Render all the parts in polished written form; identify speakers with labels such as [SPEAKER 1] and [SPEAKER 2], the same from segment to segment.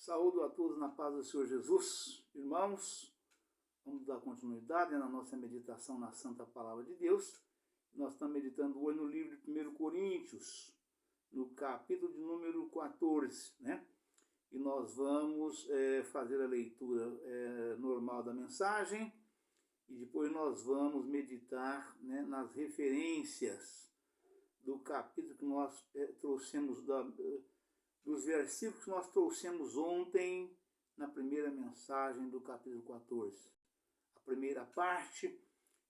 [SPEAKER 1] Saúdo a todos na paz do Senhor Jesus. Irmãos, vamos dar continuidade na nossa meditação na Santa Palavra de Deus. Nós estamos meditando hoje no livro de 1 Coríntios, no capítulo de número 14, né? E nós vamos fazer a leitura normal da mensagem e depois nós vamos meditar, né, nas referências do capítulo que nós trouxemos, dos versículos que nós trouxemos ontem na primeira mensagem do capítulo 14. A primeira parte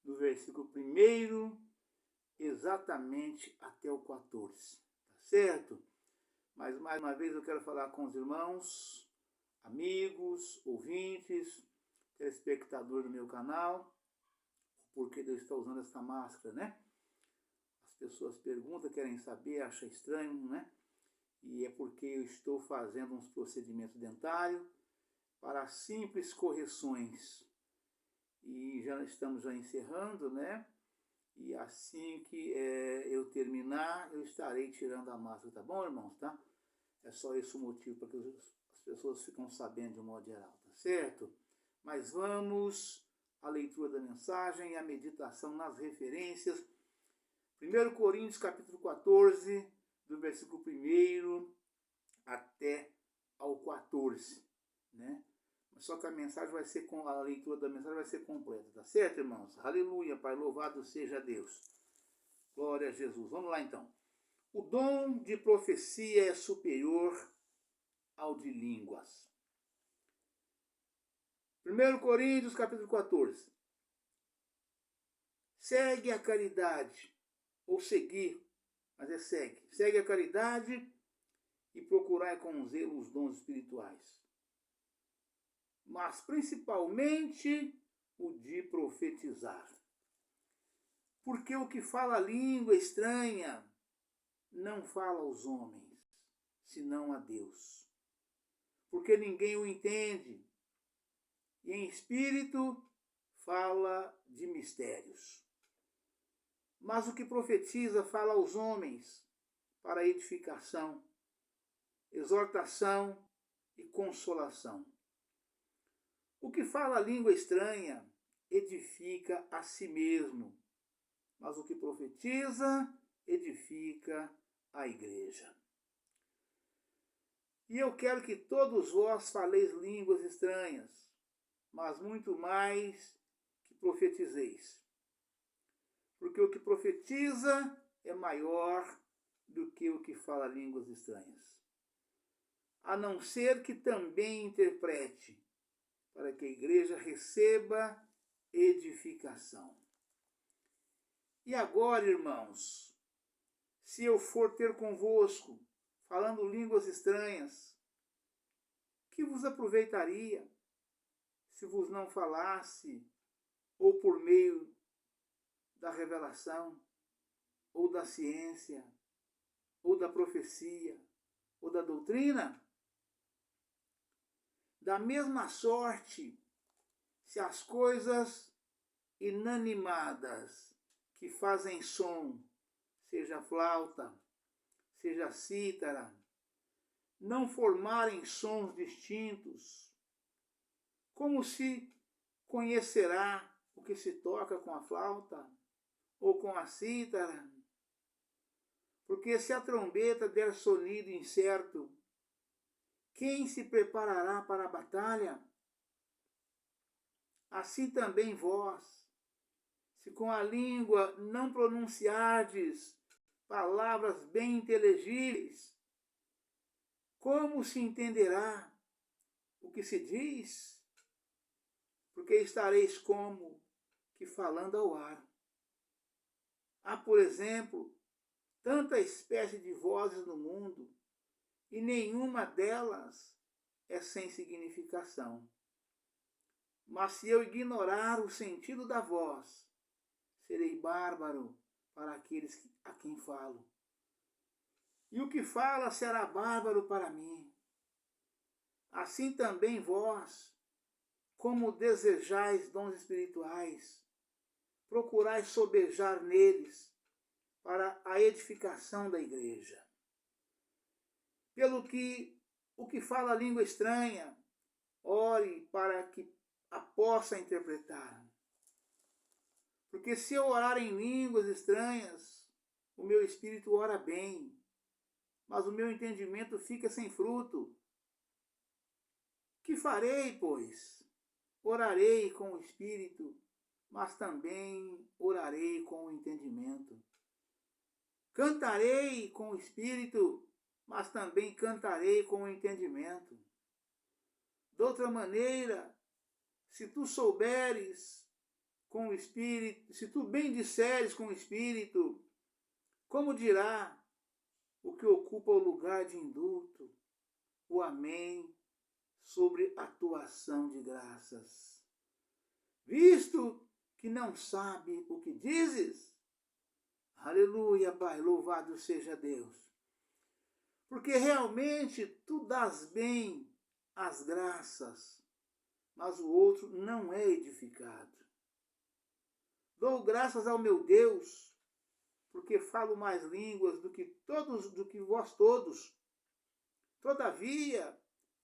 [SPEAKER 1] do versículo 1 exatamente até o 14, tá certo? Mas mais uma vez eu quero falar com os irmãos, amigos, ouvintes, telespectadores do meu canal, porque eu estou usando essa máscara, né? As pessoas perguntam, querem saber, acham estranho, né? E é porque eu estou fazendo uns procedimentos dentários para simples correções. E já estamos encerrando, né? E assim que eu terminar, eu estarei tirando a máscara, tá bom, irmãos? Tá? É só esse o motivo para que as pessoas ficam sabendo de um modo geral, tá certo? Mas vamos à leitura da mensagem e à meditação nas referências. 1 Coríntios capítulo 14, do versículo 1 até ao 14, né? Só que a mensagem vai ser, a leitura da mensagem vai ser completa, tá certo, irmãos? Aleluia, Pai, louvado seja Deus. Glória a Jesus. Vamos lá, então. O dom de profecia é superior ao de línguas. 1 Coríntios, capítulo 14. Segue a caridade, ou seguir, mas é segue. Segue a caridade e procurai com zelo os dons espirituais. Mas principalmente o de profetizar. Porque o que fala língua estranha não fala aos homens, senão a Deus. Porque ninguém o entende, e em espírito fala de mistérios. Mas o que profetiza fala aos homens para edificação, exortação e consolação. O que fala língua estranha edifica a si mesmo, mas o que profetiza edifica a igreja. E eu quero que todos vós faleis línguas estranhas, mas muito mais que profetizeis. Porque o que profetiza é maior do que o que fala línguas estranhas. A não ser que também interprete, para que a igreja receba edificação. E agora, irmãos, se eu for ter convosco, falando línguas estranhas, que vos aproveitaria se vos não falasse, ou por meio da revelação, ou da ciência, ou da profecia, ou da doutrina? Da mesma sorte, se as coisas inanimadas que fazem som, seja flauta, seja cítara, não formarem sons distintos, como se conhecerá o que se toca com a flauta ou com a cítara? Porque se a trombeta der sonido incerto, quem se preparará para a batalha? Assim também vós, se com a língua não pronunciardes palavras bem inteligíveis, como se entenderá o que se diz? Porque estareis como que falando ao ar. Há, por exemplo, tanta espécie de vozes no mundo, e nenhuma delas é sem significação. Mas se eu ignorar o sentido da voz, serei bárbaro para aqueles a quem falo. E o que fala será bárbaro para mim. Assim também vós, como desejais dons espirituais, procurai sobejar neles para a edificação da igreja. Pelo que o que fala língua estranha, ore para que a possa interpretar. Porque se eu orar em línguas estranhas, o meu espírito ora bem, mas o meu entendimento fica sem fruto. Que farei, pois? Orarei com o espírito, mas também orarei com o entendimento. Cantarei com o espírito, mas também cantarei com o entendimento. De outra maneira, se tu souberes com o espírito, se tu bem disseres com o espírito, como dirá o que ocupa o lugar de indulto, o amém sobre a tua ação de graças? Visto que não sabe o que dizes? Aleluia, Pai, louvado seja Deus. Porque realmente tu dás bem as graças, mas o outro não é edificado. Dou graças ao meu Deus, porque falo mais línguas do que vós todos. Todavia,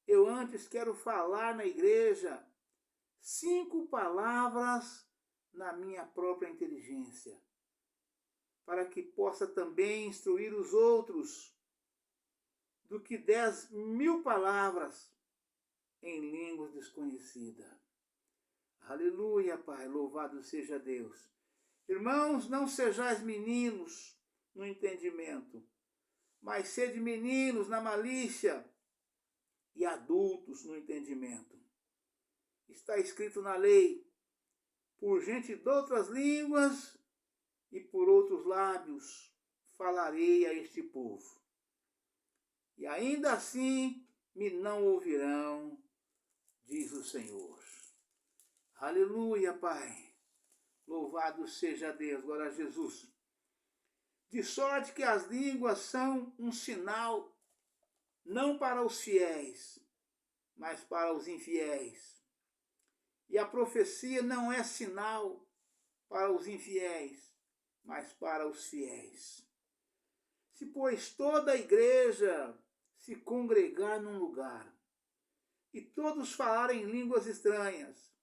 [SPEAKER 1] eu antes quero falar na igreja 5 palavras na minha própria inteligência, para que possa também instruir os outros, do que 10.000 palavras em línguas desconhecidas. Aleluia, Pai, louvado seja Deus. Irmãos, não sejais meninos no entendimento, mas sede meninos na malícia e adultos no entendimento. Está escrito na lei: por gente de outras línguas e por outros lábios falarei a este povo. E ainda assim me não ouvirão, diz o Senhor. Aleluia, Pai. Louvado seja Deus, glória a Jesus. De sorte que as línguas são um sinal, não para os fiéis, mas para os infiéis. E a profecia não é sinal para os infiéis, mas para os fiéis. Se, pois, toda a igreja se congregar num lugar, e todos falarem línguas estranhas,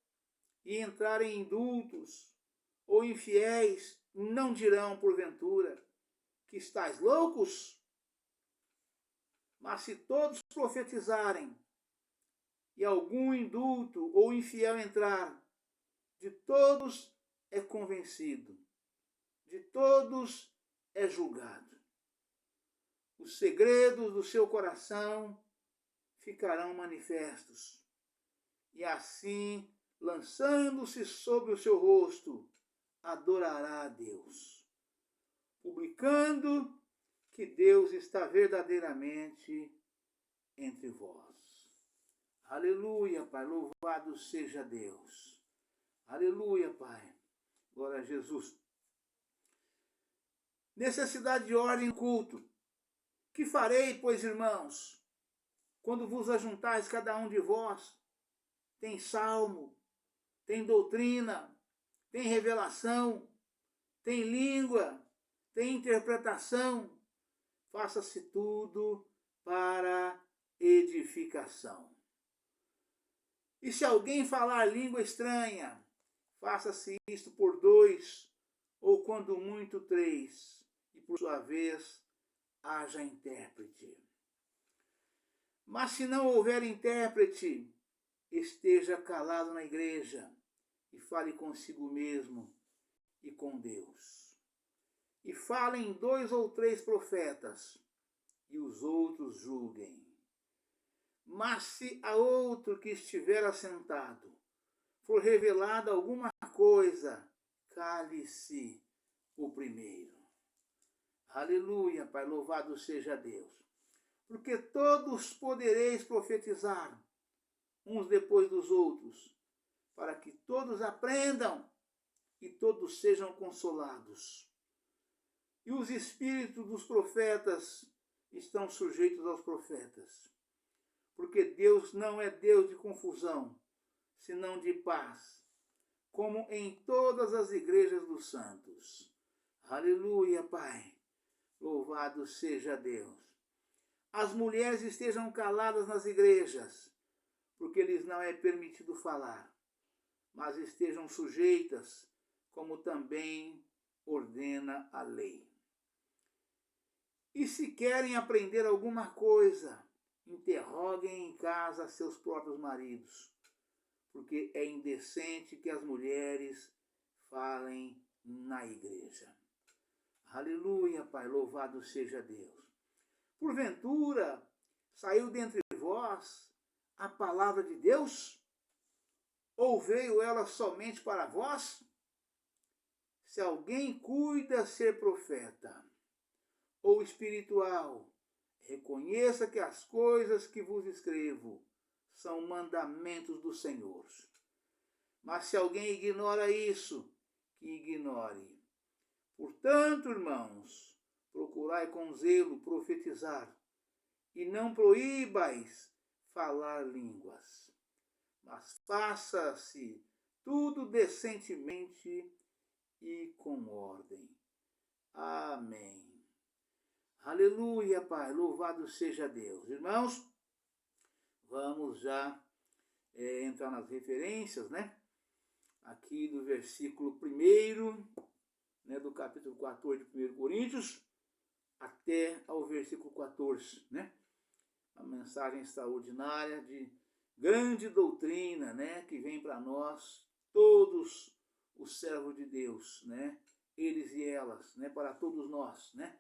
[SPEAKER 1] e entrarem indultos ou infiéis, não dirão, porventura, que estáis loucos? Mas se todos profetizarem, e algum indulto ou infiel entrar, de todos é convencido, de todos é julgado. Os segredos do seu coração ficarão manifestos, e assim, lançando-se sobre o seu rosto, adorará a Deus, publicando que Deus está verdadeiramente entre vós. Aleluia, Pai, louvado seja Deus. Aleluia, Pai, glória a Jesus. Necessidade de ordem e culto. Que farei, pois, irmãos, quando vos ajuntais cada um de vós? Tem salmo, tem doutrina, tem revelação, tem língua, tem interpretação. Faça-se tudo para edificação. E se alguém falar língua estranha, faça-se isto por 2, ou quando muito 3, e por sua vez haja intérprete. Mas se não houver intérprete, esteja calado na igreja e fale consigo mesmo e com Deus. E falem 2 ou 3 profetas, e os outros julguem. Mas se a outro que estiver assentado for revelada alguma coisa, cale-se o primeiro. Aleluia, Pai, louvado seja Deus. Porque todos podereis profetizar, uns depois dos outros, para que todos aprendam e todos sejam consolados. E os espíritos dos profetas estão sujeitos aos profetas. Porque Deus não é Deus de confusão, senão de paz, como em todas as igrejas dos santos. Aleluia, Pai. Louvado seja Deus. as mulheres estejam caladas nas igrejas, porque lhes não é permitido falar, mas estejam sujeitas, como também ordena a lei. E se querem aprender alguma coisa, interroguem em casa seus próprios maridos, porque é indecente que as mulheres falem na igreja. Aleluia, Pai, louvado seja Deus. Porventura, saiu dentre vós a palavra de Deus? Ou veio ela somente para vós? Se alguém cuida ser profeta ou espiritual, reconheça que as coisas que vos escrevo são mandamentos do Senhor. Mas se alguém ignora isso, que ignore. Portanto, irmãos, procurai com zelo profetizar, e não proíbais falar línguas, mas faça-se tudo decentemente e com ordem. Amém. Aleluia, Pai, louvado seja Deus. Irmãos, vamos já entrar nas referências, né? Aqui do versículo 1, né, do capítulo 14 de 1 Coríntios, até ao versículo 14, né? Uma mensagem extraordinária de grande doutrina, né, que vem para nós, todos os servos de Deus, né? Eles e elas, né, para todos nós, né?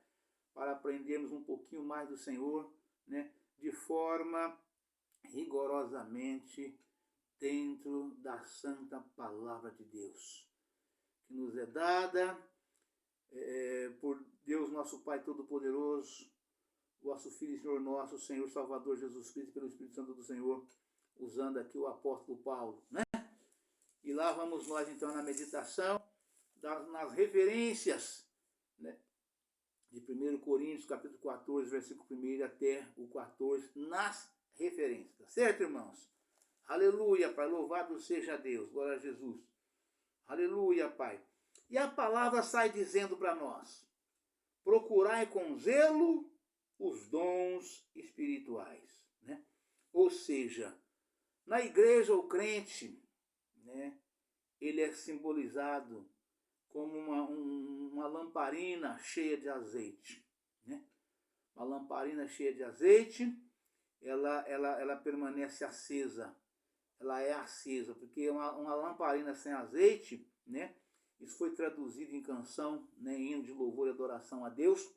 [SPEAKER 1] Para aprendermos um pouquinho mais do Senhor, né, de forma rigorosamente dentro da santa palavra de Deus, que nos é dada por Deus nosso Pai Todo-Poderoso, vosso Filho e Senhor nosso, Senhor Salvador Jesus Cristo, pelo Espírito Santo do Senhor, usando aqui o apóstolo Paulo, né? E lá vamos nós então na meditação, nas referências, né, de 1 Coríntios, capítulo 14, versículo 1 até o 14, nas referências, tá certo, irmãos? Aleluia, Pai, louvado seja Deus, glória a Jesus. Aleluia, Pai. E a palavra sai dizendo para nós: procurai com zelo os dons espirituais, né? Ou seja, na igreja o crente, né, ele é simbolizado como uma lamparina cheia de azeite, né? Uma lamparina cheia de azeite, ela permanece acesa, ela é acesa, porque uma lamparina sem azeite, né? Isso foi traduzido em canção, né, hino de louvor e adoração a Deus,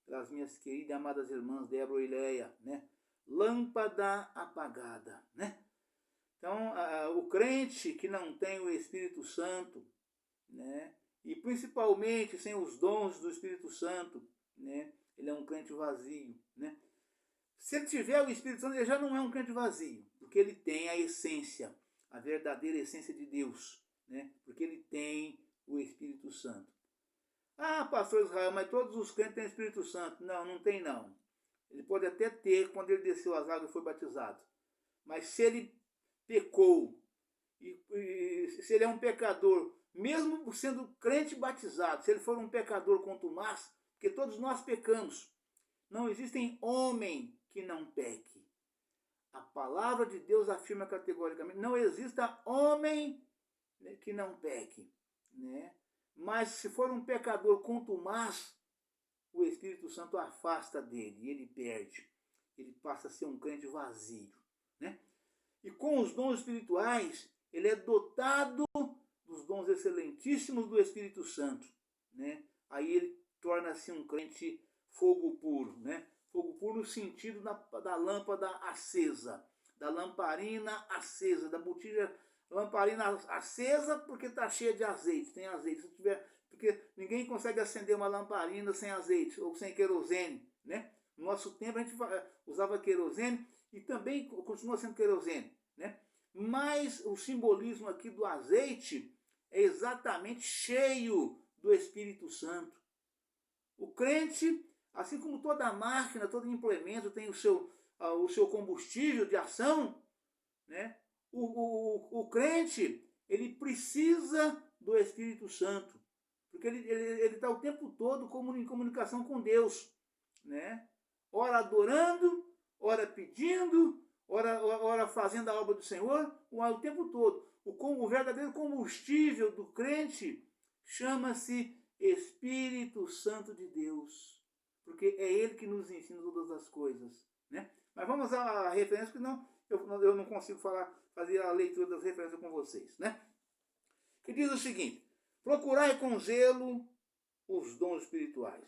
[SPEAKER 1] pelas minhas queridas e amadas irmãs Débora e Leia, né? Lâmpada apagada, né? Então, o crente que não tem o Espírito Santo, né, e principalmente sem os dons do Espírito Santo, né, ele é um crente vazio, né? Se ele tiver o Espírito Santo, ele já não é um crente vazio, porque ele tem a essência, a verdadeira essência de Deus, né? Porque ele tem o Espírito Santo. Ah, pastor Israel, mas todos os crentes têm Espírito Santo. Não, não tem não. Ele pode até ter quando ele desceu as águas e foi batizado. Mas se ele pecou, e se ele é um pecador, mesmo sendo crente batizado, se ele for um pecador contumaz, porque todos nós pecamos, não existe homem que não peque. A palavra de Deus afirma categoricamente, não exista homem, né, que não peque, né? Mas se for um pecador contumaz, o Espírito Santo afasta dele e ele perde. Ele passa a ser um crente vazio, né? E com os dons espirituais, ele é dotado dos dons excelentíssimos do Espírito Santo, né? Aí ele torna-se um crente fogo puro, né? Fogo puro no sentido da lâmpada acesa, da lamparina acesa, da botija lamparina acesa porque está cheia de azeite, tem azeite. Se tiver, porque ninguém consegue acender uma lamparina sem azeite ou sem querosene, né? No nosso tempo a gente usava querosene e também continua sendo querosene, né? Mas o simbolismo aqui do azeite é exatamente cheio do Espírito Santo. O crente, assim como toda máquina, todo implemento tem o seu combustível de ação, né? O crente, ele precisa do Espírito Santo, porque ele está o tempo todo em comunicação com Deus, né? ora adorando, ora pedindo, ora fazendo a obra do Senhor, o tempo todo. O verdadeiro combustível do crente chama-se Espírito Santo de Deus, porque é Ele que nos ensina todas as coisas, né? Mas vamos à referência, porque eu não consigo fazer a leitura das referências com vocês, né? Que diz o seguinte: procurai com zelo os dons espirituais.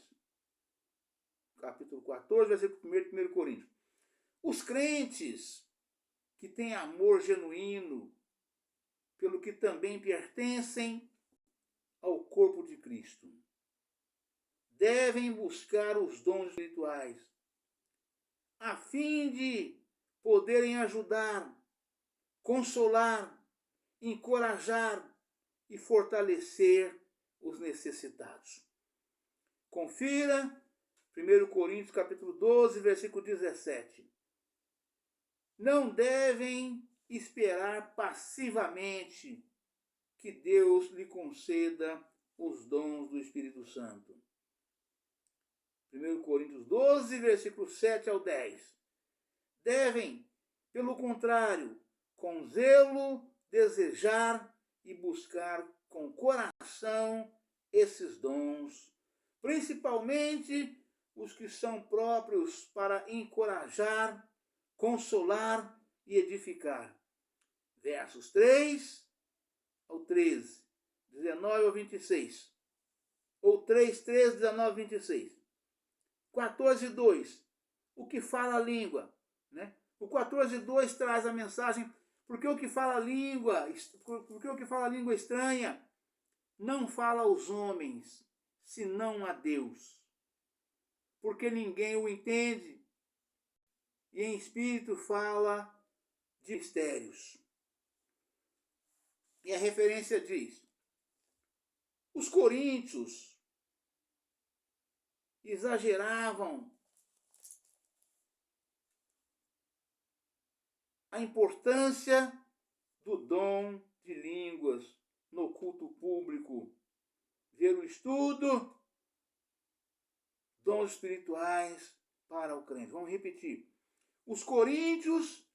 [SPEAKER 1] Capítulo 14, versículo 1 Coríntios. Os crentes que têm amor genuíno pelo que também pertencem ao corpo de Cristo devem buscar os dons espirituais a fim de poderem ajudar, consolar, encorajar e fortalecer os necessitados. Confira 1 Coríntios capítulo 12, versículo 17. Não devem esperar passivamente que Deus lhe conceda os dons do Espírito Santo. 1 Coríntios 12, versículos 7 ao 10. Devem, pelo contrário, com zelo desejar e buscar com coração esses dons, principalmente os que são próprios para encorajar, consolar e edificar. Versos 3 ao 13, 19 ao 26. Ou 3, 13, 19, 26. 14, 2. O que fala a língua, né? O 14, 2 traz a mensagem: porque o que fala a língua estranha não fala aos homens, senão a Deus. Porque ninguém o entende, e em espírito fala de mistérios. E a referência diz: os coríntios exageravam a importância do dom de línguas no culto público. Ver o estudo, dons espirituais para o crente. Vamos repetir. Os coríntios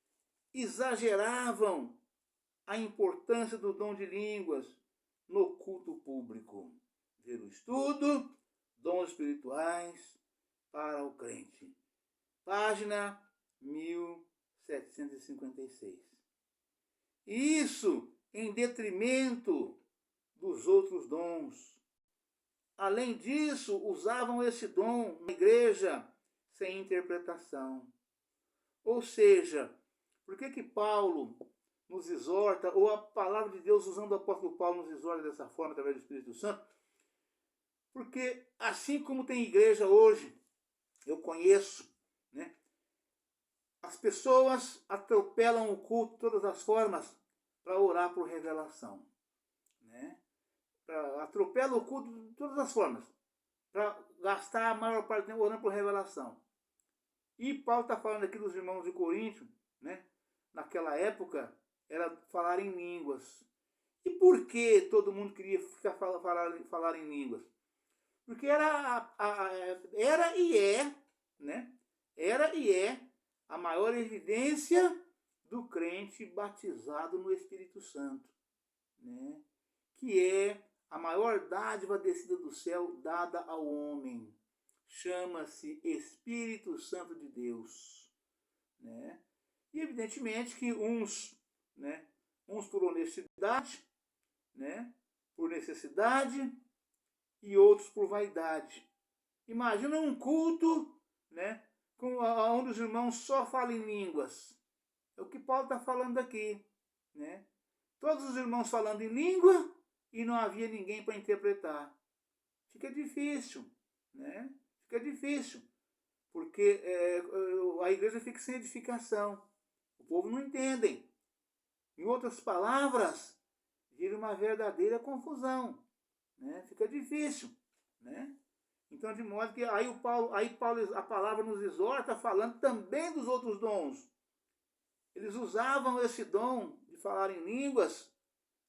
[SPEAKER 1] exageravam a importância do dom de línguas no culto público. Ver o estudo, dons espirituais para o crente. Página 1756. E isso em detrimento dos outros dons. Além disso, usavam esse dom na igreja sem interpretação. Ou seja, por que Paulo nos exorta, ou a palavra de Deus, usando o apóstolo Paulo, nos exorta dessa forma, através do Espírito Santo? Porque assim como tem igreja hoje, eu conheço, né? As pessoas atropelam o culto de todas as formas para orar por revelação, né? Atropelam o culto de todas as formas para gastar a maior parte do tempo orando por revelação. E Paulo está falando aqui dos irmãos de Corinto, né? Naquela época era falar em línguas. E por que todo mundo queria falar em línguas? Porque era e é, né? Era e é a maior evidência do crente batizado no Espírito Santo, né? Que é a maior dádiva descida do céu dada ao homem. Chama-se Espírito Santo de Deus, né? E evidentemente que uns por honestidade, né? Por necessidade, e outros por vaidade. Imagina um culto, né? Onde os irmãos só falam em línguas. É o que Paulo está falando aqui, né? Todos os irmãos falando em língua e não havia ninguém para interpretar. Fica difícil, né? Fica difícil, porque a igreja fica sem edificação. O povo não entende. Em outras palavras, vira uma verdadeira confusão, né? Fica difícil, né? Então, de modo que aí a palavra nos exorta falando também dos outros dons. Eles usavam esse dom de falar em línguas,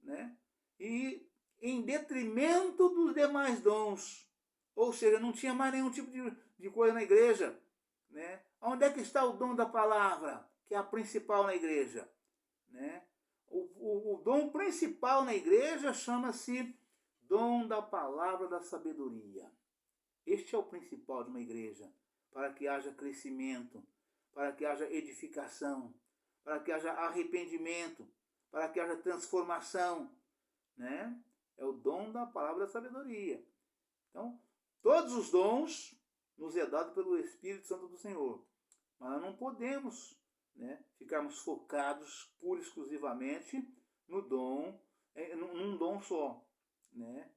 [SPEAKER 1] né? E em detrimento dos demais dons. Ou seja, não tinha mais nenhum tipo de coisa na igreja, né? Onde é que está o dom da palavra, que é a principal na igreja? Né? O dom principal na igreja chama-se dom da palavra da sabedoria. Este é o principal de uma igreja, para que haja crescimento, para que haja edificação, para que haja arrependimento, para que haja transformação, né? É o dom da palavra da sabedoria. Então, todos os dons nos é dado pelo Espírito Santo do Senhor, mas nós não podemos, né, ficarmos focados pura e exclusivamente no dom, num dom só, né?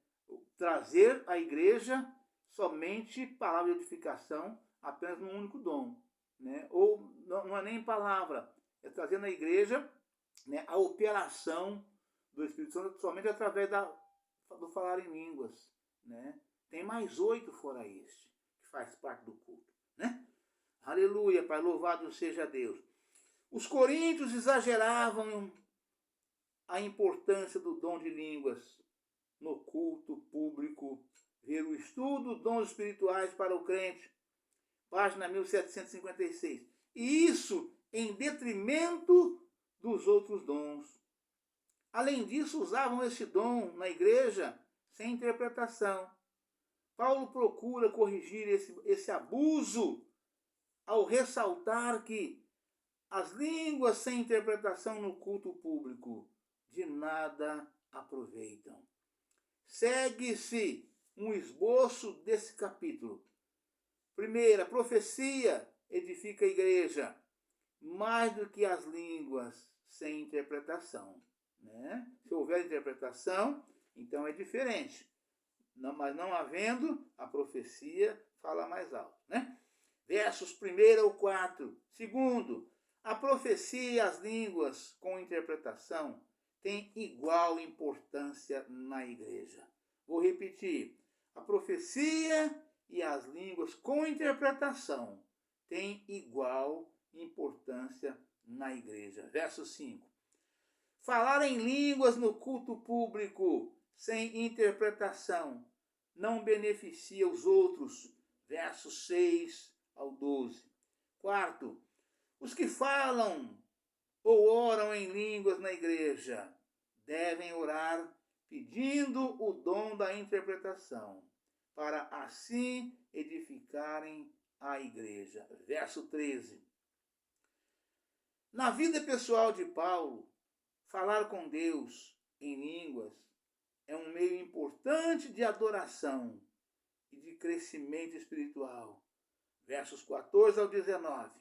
[SPEAKER 1] Trazer à igreja somente palavra de edificação, apenas num único dom, né? Ou não é nem palavra, é trazer na igreja, né, a operação do Espírito Santo somente através do falar em línguas, né? Tem mais 8 fora este, que faz parte do culto, né? Aleluia, Pai, louvado seja Deus. Os coríntios exageravam a importância do dom de línguas no culto público. Ver o estudo dons espirituais para o crente, página 1756. E isso em detrimento dos outros dons. Além disso, usavam esse dom na igreja sem interpretação. Paulo procura corrigir esse abuso ao ressaltar que as línguas sem interpretação no culto público de nada aproveitam. Segue-se um esboço desse capítulo. Primeira, profecia edifica a igreja mais do que as línguas sem interpretação, né? Se houver interpretação, então é diferente. Não, mas não havendo, a profecia fala mais alto, né? Versos 1 ao 4. Segundo, a profecia e as línguas com interpretação têm igual importância na igreja. Vou repetir. A profecia e as línguas com interpretação têm igual importância na igreja. Verso 5. Falar em línguas no culto público sem interpretação não beneficia os outros. Versos 6 ao 12. Quarto, os que falam ou oram em línguas na igreja devem orar pedindo o dom da interpretação, para assim edificarem a igreja. Verso 13. Na vida pessoal de Paulo, falar com Deus em línguas é um meio importante de adoração e de crescimento espiritual. Versos 14 ao 19.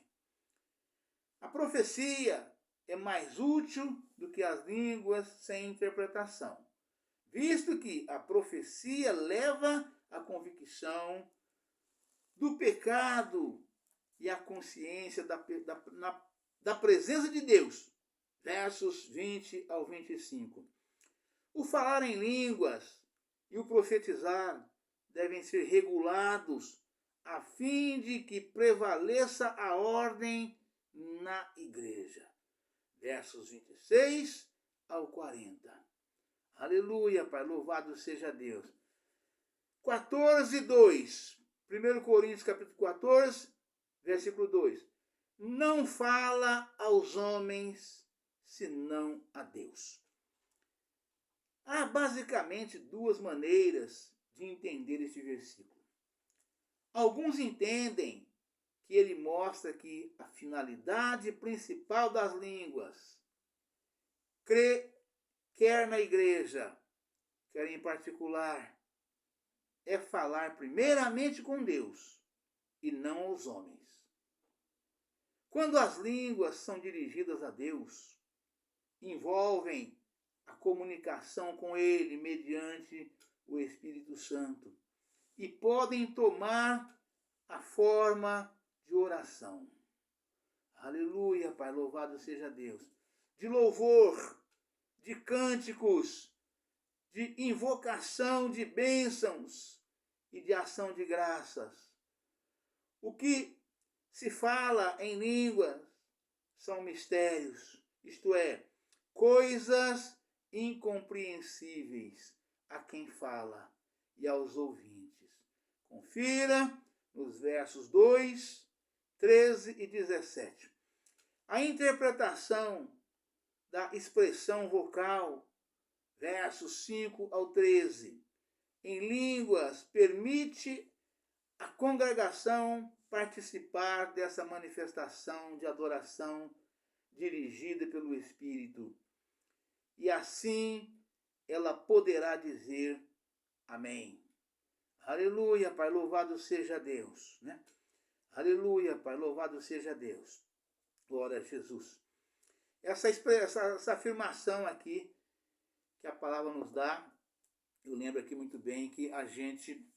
[SPEAKER 1] A profecia é mais útil do que as línguas sem interpretação, visto que a profecia leva à convicção do pecado e à consciência da presença de Deus. Versos 20 ao 25. O falar em línguas e o profetizar devem ser regulados a fim de que prevaleça a ordem na igreja. Versos 26 ao 40. Aleluia, Pai, louvado seja Deus. 14, 2. 1 Coríntios capítulo 14, versículo 2. Não fala aos homens, senão a Deus. Há basicamente duas maneiras de entender este versículo. Alguns entendem que ele mostra que a finalidade principal das línguas, quer na igreja, quer em particular, é falar primeiramente com Deus e não aos homens. Quando as línguas são dirigidas a Deus, envolvem a comunicação com Ele mediante o Espírito Santo e podem tomar a forma de oração. Aleluia, Pai, louvado seja Deus. De louvor, de cânticos, de invocação de bênçãos e de ação de graças. O que se fala em línguas são mistérios, isto é, coisas incompreensíveis a quem fala e aos ouvintes. Confira nos versos 2 13 e 17. A interpretação da expressão vocal, versos 5 ao 13, em línguas, permite a congregação participar dessa manifestação de adoração dirigida pelo Espírito. E assim ela poderá dizer amém. Aleluia, Pai, louvado seja Deus, né? Aleluia, Pai, louvado seja Deus. Glória a Jesus. Essa afirmação aqui que a palavra nos dá, eu lembro aqui muito bem que a gente,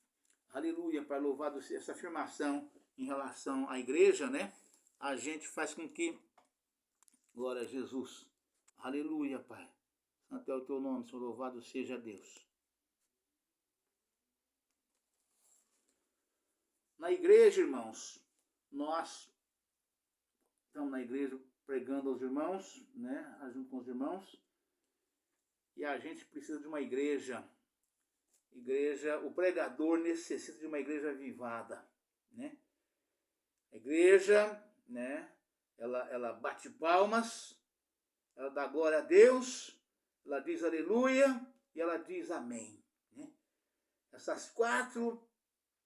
[SPEAKER 1] aleluia, Pai, louvado seja essa afirmação em relação à igreja, né? A gente faz com que, glória a Jesus, aleluia, Pai, santo é o teu nome, Senhor, louvado seja Deus. Na igreja, irmãos, nós estamos na igreja pregando aos irmãos, né, junto com os irmãos, e a gente precisa de uma igreja, o pregador necessita de uma igreja avivada, né? A igreja, né, ela bate palmas, ela dá glória a Deus, ela diz aleluia e ela diz amém, né? Essas 4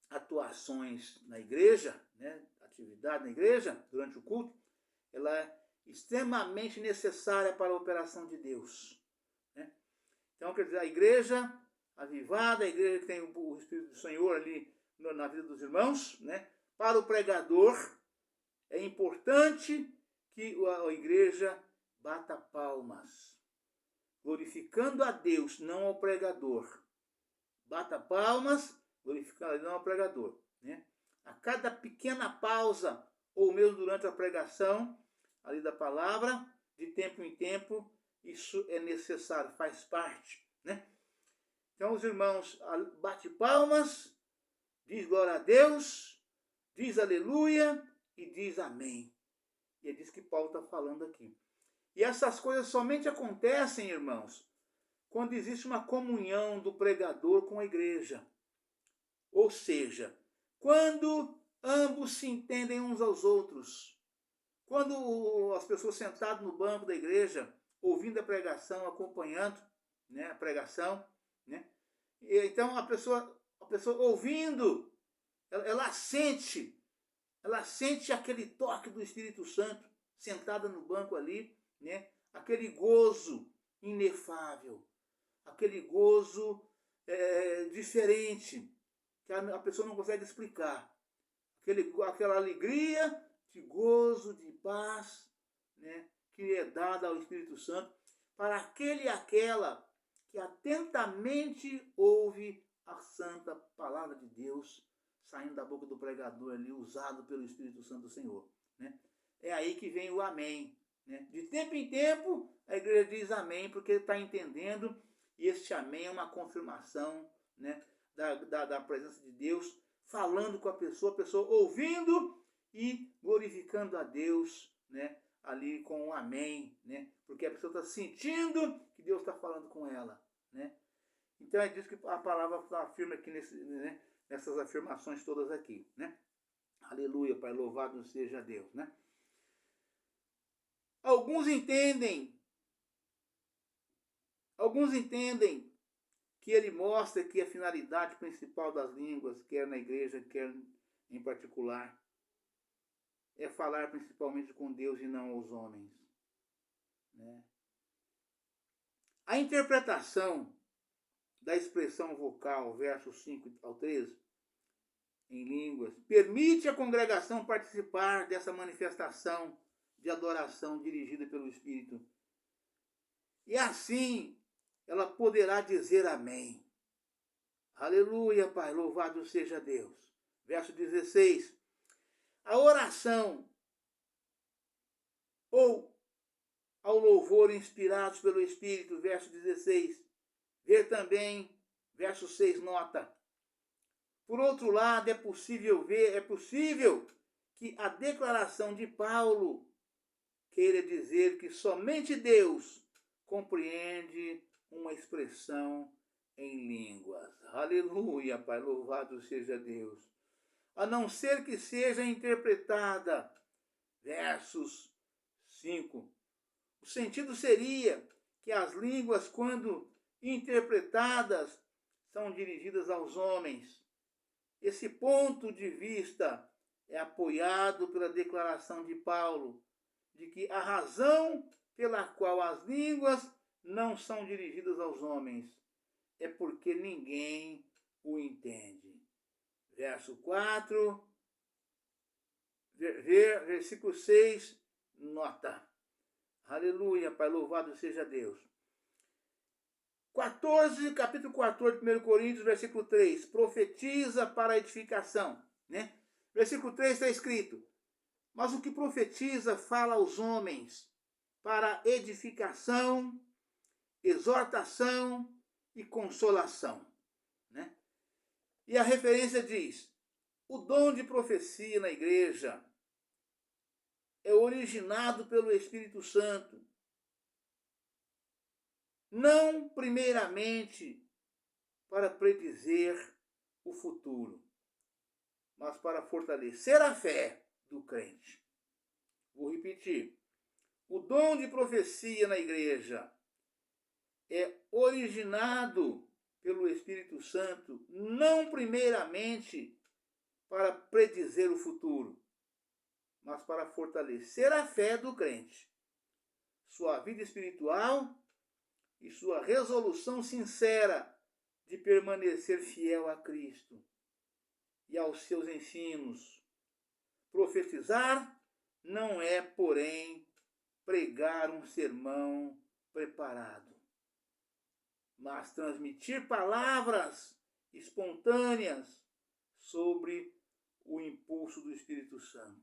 [SPEAKER 1] atuações na igreja, né, atividade na igreja, durante o culto, ela é extremamente necessária para a operação de Deus, né? Então, quer dizer, a igreja avivada, a igreja que tem o Espírito do Senhor ali na vida dos irmãos, né? Para o pregador, é importante que a igreja bata palmas, glorificando a Deus, não ao pregador. Bata palmas, glorificando a Deus, não ao pregador, né? A cada pequena pausa, ou mesmo durante a pregação ali da palavra, de tempo em tempo, isso é necessário, faz parte, né? Então os irmãos bate palmas, diz glória a Deus, diz aleluia e diz amém. E é disso que Paulo está falando aqui. E essas coisas somente acontecem, irmãos, quando existe uma comunhão do pregador com a igreja. Ou seja, quando ambos se entendem uns aos outros. Quando as pessoas sentadas no banco da igreja, ouvindo a pregação, acompanhando, né, a pregação, né? E então a pessoa ouvindo, ela sente aquele toque do Espírito Santo, sentada no banco ali, né? Aquele gozo inefável, aquele gozo diferente, que a pessoa não consegue explicar. Aquela alegria de gozo, de paz, né, que é dada ao Espírito Santo para aquele e aquela que atentamente ouve a santa palavra de Deus saindo da boca do pregador ali, usado pelo Espírito Santo do Senhor, né? É aí que vem o amém, né? De tempo em tempo a igreja diz amém, porque está entendendo, e este amém é uma confirmação, né, da presença de Deus, falando com a pessoa ouvindo e glorificando a Deus, né, ali com o amém, né, porque a pessoa está sentindo que Deus está falando com ela, né. Então é disso que a palavra afirma aqui nessas afirmações todas aqui, né. Aleluia, Pai, louvado seja Deus, né. Alguns entendem que ele mostra que a finalidade principal das línguas, quer na igreja, quer em particular, é falar principalmente com Deus e não aos homens, né? A interpretação da expressão vocal, versos 5 ao 13, em línguas, permite à congregação participar dessa manifestação de adoração dirigida pelo Espírito. E assim ela poderá dizer amém. Aleluia, Pai, louvado seja Deus. Verso 16. A oração ou ao louvor inspirados pelo Espírito, verso 16. Ver também, verso 6, nota. Por outro lado, é possível que a declaração de Paulo queira dizer que somente Deus compreende uma expressão em línguas. Aleluia, Pai, louvado seja Deus. a não ser que seja interpretada. Versos 5. O sentido seria que as línguas, quando interpretadas, são dirigidas aos homens. Esse ponto de vista é apoiado pela declaração de Paulo, de que a razão pela qual as línguas não são dirigidas aos homens é porque ninguém o entende. Verso 4, versículo 6, nota. Aleluia, Pai, louvado seja Deus. 14, capítulo 14, 1 Coríntios, versículo 3, profetiza para a edificação, né? Versículo 3 está escrito: mas o que profetiza fala aos homens para edificação, exortação e consolação, né? E a referência diz: o dom de profecia na igreja é originado pelo Espírito Santo, não primeiramente para predizer o futuro, mas para fortalecer a fé do crente. Vou repetir. O dom de profecia na igreja é originado pelo Espírito Santo, não primeiramente para predizer o futuro, mas para fortalecer a fé do crente, sua vida espiritual e sua resolução sincera de permanecer fiel a Cristo e aos seus ensinos. Profetizar não é, porém, pregar um sermão preparado, mas transmitir palavras espontâneas sobre o impulso do Espírito Santo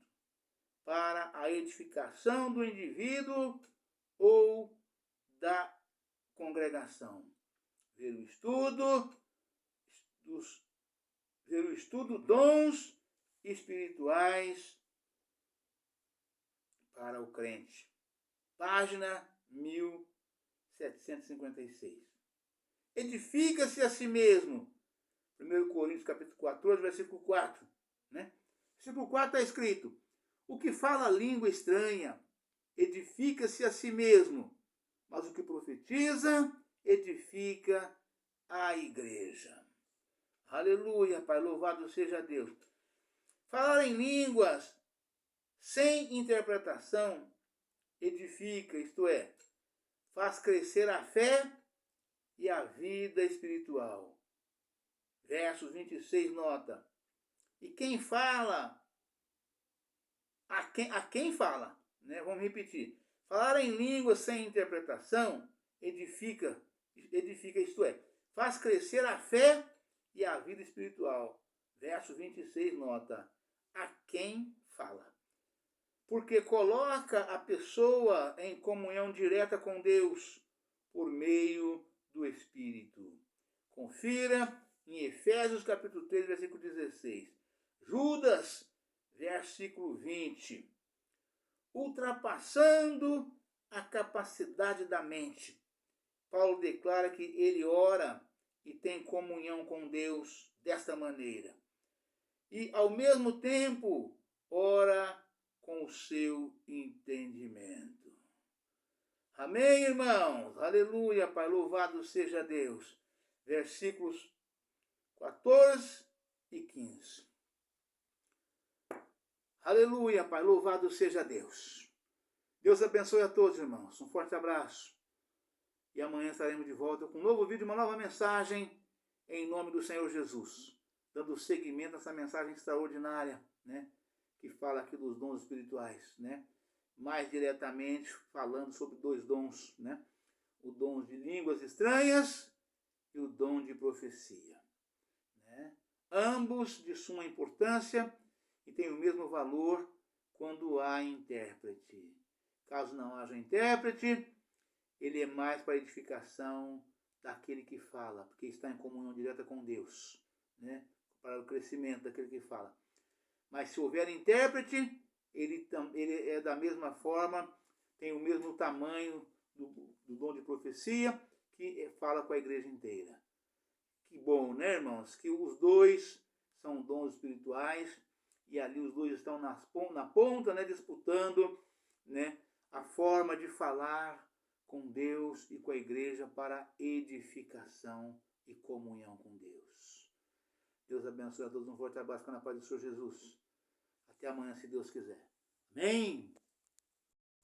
[SPEAKER 1] para a edificação do indivíduo ou da congregação. Ver o estudo dons espirituais para o crente. Página 1756. Edifica-se a si mesmo. 1 Coríntios capítulo 14, versículo 4. Né? Versículo 4 está escrito: o que fala língua estranha edifica-se a si mesmo, mas o que profetiza edifica a igreja. Aleluia, Pai, louvado seja Deus. Falar em línguas sem interpretação edifica, isto é, faz crescer a fé e a vida espiritual. Versos 26, nota. E quem fala, a quem fala, né? Vamos repetir. Falar em línguas sem interpretação edifica, isto é, faz crescer a fé e a vida espiritual. Verso 26, nota. A quem fala. Porque coloca a pessoa em comunhão direta com Deus por meio do Espírito. Confira em Efésios capítulo 3, versículo 16. Judas, versículo 20. Ultrapassando a capacidade da mente. Paulo declara que ele ora e tem comunhão com Deus desta maneira. E, ao mesmo tempo, ora com o seu entendimento. Amém, irmãos? Aleluia, Pai, louvado seja Deus. Versículos 14 e 15. Aleluia, Pai, louvado seja Deus. Deus abençoe a todos, irmãos. Um forte abraço. E amanhã estaremos de volta com um novo vídeo, uma nova mensagem, em nome do Senhor Jesus. Dando seguimento a essa mensagem extraordinária, né? Que fala aqui dos dons espirituais, né? Mais diretamente falando sobre dois dons, né? O dom de línguas estranhas e o dom de profecia, né? Ambos de suma importância e têm o mesmo valor quando há intérprete. Caso não haja intérprete, ele é mais para a edificação daquele que fala, porque está em comunhão direta com Deus, né? Para o crescimento daquele que fala. Mas se houver intérprete, ele é da mesma forma, tem o mesmo tamanho do dom de profecia, que fala com a igreja inteira. Que bom, né, irmãos? Que os dois são dons espirituais, e ali os dois estão na ponta, né, disputando, né, a forma de falar com Deus e com a igreja para edificação e comunhão com Deus. Deus abençoe a todos, um forte abraço na paz do Senhor Jesus. Até amanhã, se Deus quiser. Amém!